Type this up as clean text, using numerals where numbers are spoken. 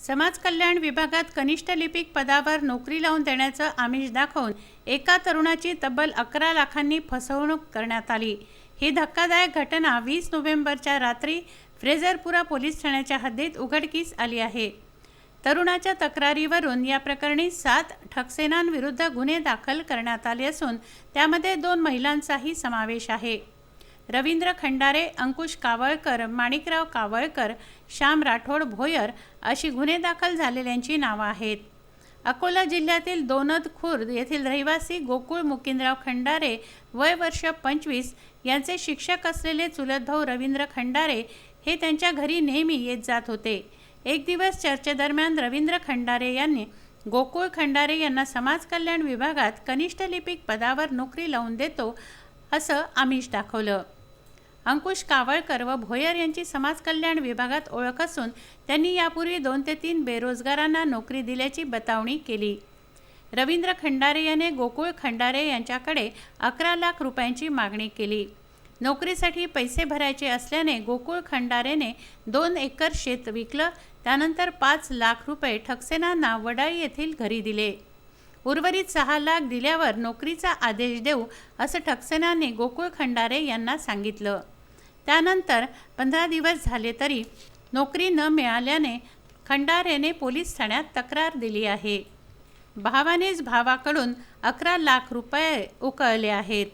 समाज कल्याण विभागात कनिष्ठ लिपिक पदावर नोकरी लावून देण्याचं आमिष दाखवून एका तरुणाची तब्बल 11 लाखांनी फसवणूक करण्यात आली। ही धक्कादायक घटना 20 नोव्हेंबरच्या रात्री फ्रेझरपुरा पोलीस ठाण्याच्या हद्दीत उघडकीस आली आहे। तरुणाच्या तक्रारीवरून या प्रकरणी 7 ठकसेनांविरुद्ध गुन्हे दाखल करण्यात आले असून त्यामध्ये 2 महिलांचाही समावेश आहे। रवींद्र खंडारे, अंकुश कावळकर, माणिकराव कावळकर, श्याम राठोड भोयर अशी गुन्हे दाखल झालेल्यांची नावं आहेत। अकोला जिल्ह्यातील दोनद खुर्द येथील रहिवासी गोकुळ मुकिंदराव खंडारे वय वर्ष 25 यांचे शिक्षक असलेले चुलत भाऊ रवींद्र खंडारे हे त्यांच्या घरी नेहमी येत जात होते। एक दिवस चर्चेदरम्यान रवींद्र खंडारे यांनी गोकुळ खंडारे यांना समाज कल्याण विभागात कनिष्ठ लिपिक पदावर नोकरी लावून देतो असं आमिष दाखवलं। अंकुश कावळकर व भोयर यांची समाज कल्याण विभागात ओळख असून त्यांनी यापूर्वी 2 ते 3 बेरोजगारांना नोकरी दिल्याची बतावणी केली। रवींद्र खंडारे याने गोकुळ खंडारे यांच्याकडे 11 लाख रुपयांची मागणी केली। नोकरीसाठी पैसे भरायचे असल्याने गोकुळ खंडारेने 2 एकर शेत विकलं। त्यानंतर 5 लाख रुपये ठकसेनांना वडाळी येथील घरी दिले। उर्वरित 6 लाख दिल्यावर नोकरीचा आदेश देऊ असं ठकसेनांनी गोकुळ खंडारे यांना सांगितलं। त्यानंतर 15 दिवस झाले तरी नोकरी न मिळाल्याने खंडारेने पोलीस ठाण्यात तक्रार दिली आहे। भावानेच भावाकडून 11 लाख रुपये उकळले आहेत।